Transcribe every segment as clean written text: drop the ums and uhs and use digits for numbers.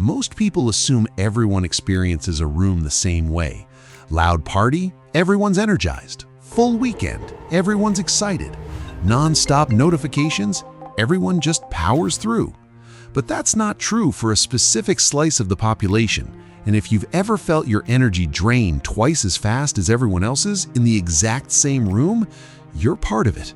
Most people assume everyone experiences a room the same way. Loud party, everyone's energized. Full weekend, everyone's excited. Non-stop notifications, everyone just powers through. But that's not true for a specific slice of the population. And if you've ever felt your energy drain twice as fast as everyone else's in the exact same room, you're part of it.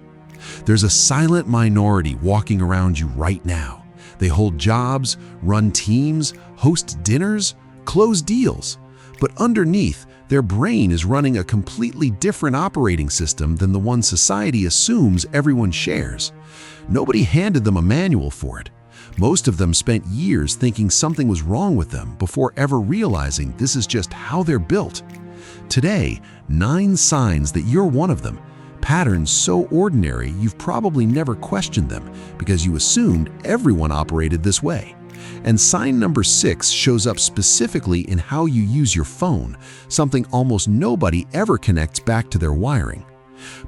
There's a silent minority walking around you right now. They hold jobs, run teams, host dinners, close deals. But underneath, their brain is running a completely different operating system than the one society assumes everyone shares. Nobody handed them a manual for it. Most of them spent years thinking something was wrong with them before ever realizing this is just how they're built. Today, 9 signs that you're one of them. Patterns so ordinary you've probably never questioned them because you assumed everyone operated this way. And sign number 6 shows up specifically in how you use your phone, something almost nobody ever connects back to their wiring.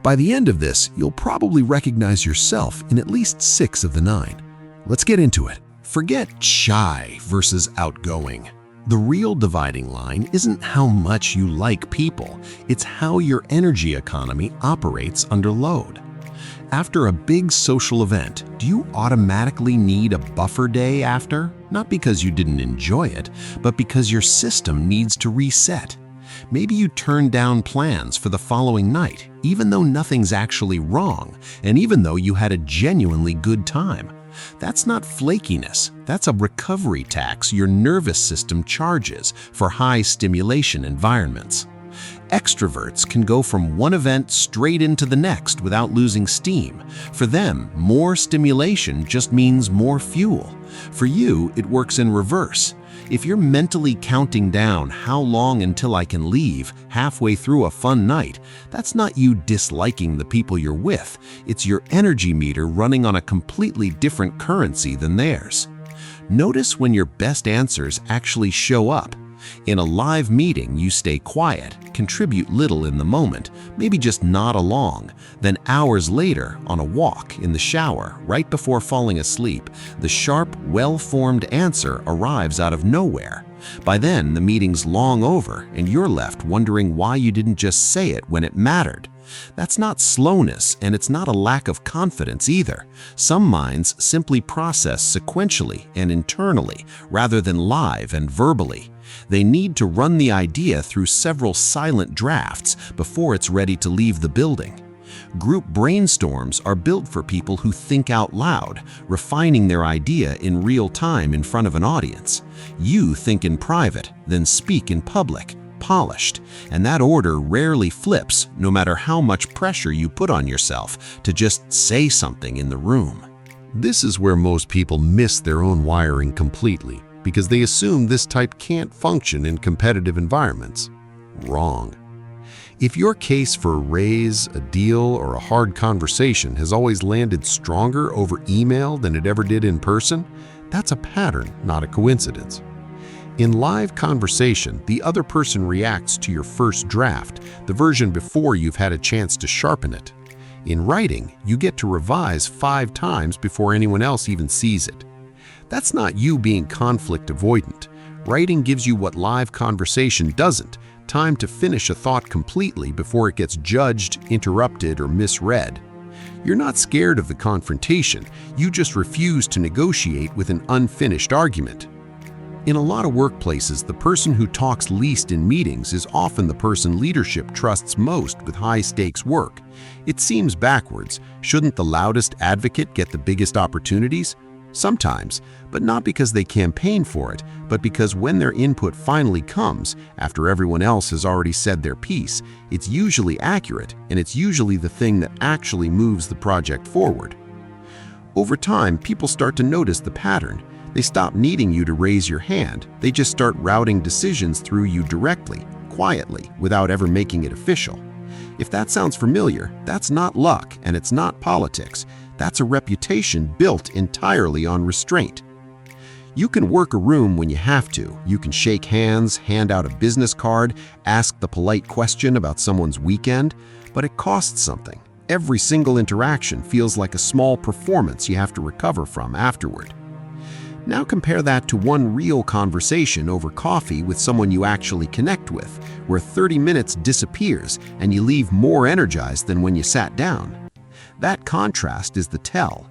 By the end of this, you'll probably recognize yourself in at least 6 of the 9. Let's get into it. Forget shy versus outgoing. The real dividing line isn't how much you like people, it's how your energy economy operates under load. After a big social event, do you automatically need a buffer day after? Not because you didn't enjoy it, but because your system needs to reset. Maybe you turn down plans for the following night, even though nothing's actually wrong, and even though you had a genuinely good time. That's not flakiness, that's a recovery tax your nervous system charges for high stimulation environments. Extroverts can go from one event straight into the next without losing steam. For them, more stimulation just means more fuel. For you, it works in reverse. If you're mentally counting down how long until I can leave halfway through a fun night, that's not you disliking the people you're with. It's your energy meter running on a completely different currency than theirs. Notice when your best answers actually show up. In a live meeting, you stay quiet, contribute little in the moment, maybe just nod along. Then hours later, on a walk, in the shower, right before falling asleep, the sharp, well-formed answer arrives out of nowhere. By then, the meeting's long over, and you're left wondering why you didn't just say it when it mattered. That's not slowness, and it's not a lack of confidence either. Some minds simply process sequentially and internally, rather than live and verbally. They need to run the idea through several silent drafts before it's ready to leave the building. Group brainstorms are built for people who think out loud, refining their idea in real time in front of an audience. You think in private, then speak in public, polished, and that order rarely flips no matter how much pressure you put on yourself to just say something in the room. This is where most people miss their own wiring completely, because they assume this type can't function in competitive environments. Wrong. If your case for a raise, a deal, or a hard conversation has always landed stronger over email than it ever did in person, that's a pattern, not a coincidence. In live conversation, the other person reacts to your first draft, the version before you've had a chance to sharpen it. In writing, you get to revise 5 times before anyone else even sees it. That's not you being conflict avoidant. Writing gives you what live conversation doesn't, time to finish a thought completely before it gets judged, interrupted, or misread. You're not scared of the confrontation, you just refuse to negotiate with an unfinished argument. In a lot of workplaces, the person who talks least in meetings is often the person leadership trusts most with high-stakes work. It seems backwards. Shouldn't the loudest advocate get the biggest opportunities? Sometimes, but not because they campaign for it, but because when their input finally comes, after everyone else has already said their piece, it's usually accurate, and it's usually the thing that actually moves the project forward. Over time, people start to notice the pattern. They stop needing you to raise your hand. They just start routing decisions through you directly, quietly, without ever making it official. If that sounds familiar, that's not luck, and it's not politics. That's a reputation built entirely on restraint. You can work a room when you have to. You can shake hands, hand out a business card, ask the polite question about someone's weekend, but it costs something. Every single interaction feels like a small performance you have to recover from afterward. Now compare that to one real conversation over coffee with someone you actually connect with, where 30 minutes disappears and you leave more energized than when you sat down. That contrast is the tell.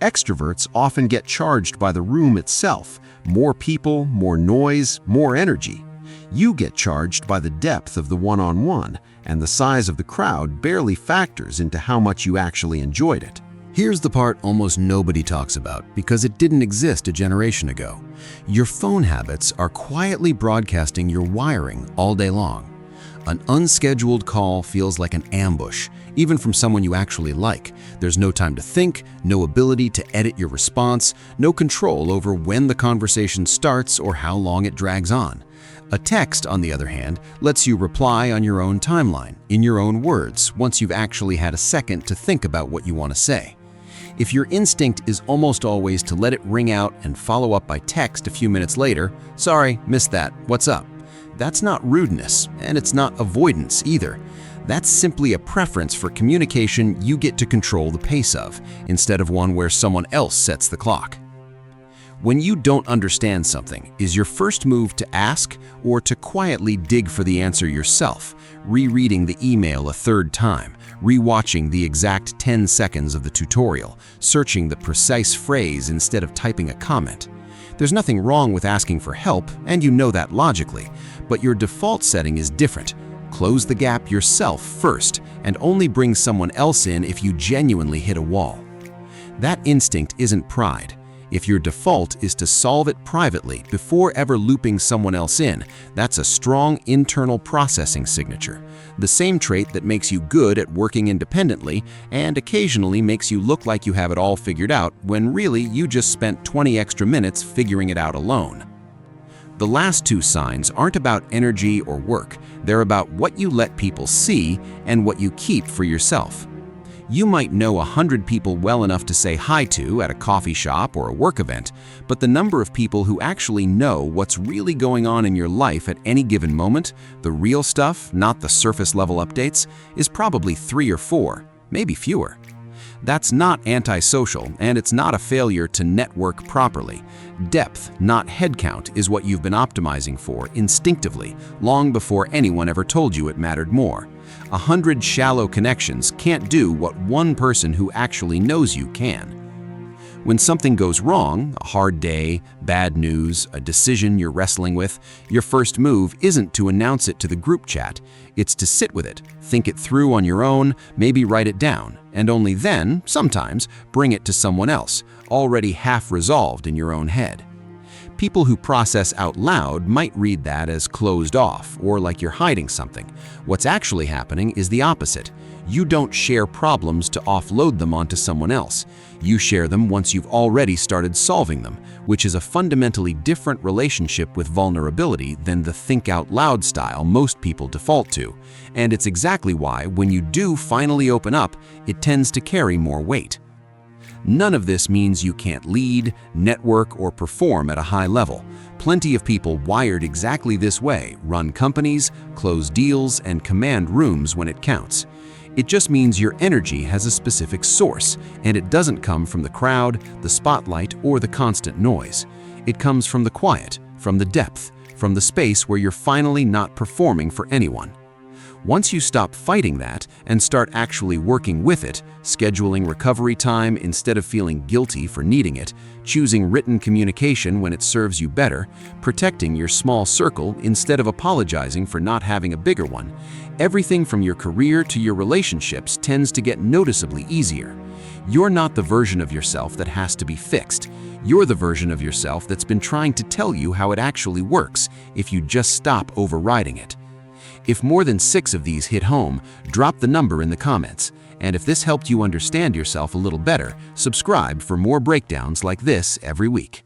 Extroverts often get charged by the room itself, more people, more noise, more energy. You get charged by the depth of the one-on-one, and the size of the crowd barely factors into how much you actually enjoyed it. Here's the part almost nobody talks about because it didn't exist a generation ago. Your phone habits are quietly broadcasting your wiring all day long. An unscheduled call feels like an ambush, even from someone you actually like. There's no time to think, no ability to edit your response, no control over when the conversation starts or how long it drags on. A text, on the other hand, lets you reply on your own timeline, in your own words, once you've actually had a second to think about what you want to say. If your instinct is almost always to let it ring out and follow up by text a few minutes later, "Sorry, missed that, what's up?" That's not rudeness, and it's not avoidance either. That's simply a preference for communication you get to control the pace of, instead of one where someone else sets the clock. When you don't understand something, is your first move to ask or to quietly dig for the answer yourself, rereading the email a third time, rewatching the exact 10 seconds of the tutorial, searching the precise phrase instead of typing a comment? There's nothing wrong with asking for help, and you know that logically, but your default setting is different. Close the gap yourself first, and only bring someone else in if you genuinely hit a wall. That instinct isn't pride. If your default is to solve it privately before ever looping someone else in, that's a strong internal processing signature. The same trait that makes you good at working independently and occasionally makes you look like you have it all figured out when really you just spent 20 extra minutes figuring it out alone. The last two signs aren't about energy or work. They're about what you let people see and what you keep for yourself. You might know 100 people well enough to say hi to at a coffee shop or a work event, but the number of people who actually know what's really going on in your life at any given moment, the real stuff, not the surface level updates, is probably 3 or 4, maybe fewer. That's not antisocial, and it's not a failure to network properly. Depth, not headcount, is what you've been optimizing for instinctively, long before anyone ever told you it mattered more. 100 shallow connections can't do what one person who actually knows you can. When something goes wrong, a hard day, bad news, a decision you're wrestling with, your first move isn't to announce it to the group chat. It's to sit with it, think it through on your own, maybe write it down, and only then, sometimes, bring it to someone else, already half resolved in your own head. People who process out loud might read that as closed off or like you're hiding something. What's actually happening is the opposite. You don't share problems to offload them onto someone else. You share them once you've already started solving them, which is a fundamentally different relationship with vulnerability than the think out loud style most people default to. And it's exactly why, when you do finally open up, it tends to carry more weight. None of this means you can't lead, network, or perform at a high level. Plenty of people wired exactly this way run companies, close deals, and command rooms when it counts. It just means your energy has a specific source, and it doesn't come from the crowd, the spotlight, or the constant noise. It comes from the quiet, from the depth, from the space where you're finally not performing for anyone. Once you stop fighting that and start actually working with it, scheduling recovery time instead of feeling guilty for needing it, choosing written communication when it serves you better, protecting your small circle instead of apologizing for not having a bigger one, everything from your career to your relationships tends to get noticeably easier. You're not the version of yourself that has to be fixed. You're the version of yourself that's been trying to tell you how it actually works if you just stop overriding it. If more than 6 of these hit home, drop the number in the comments. And if this helped you understand yourself a little better, subscribe for more breakdowns like this every week.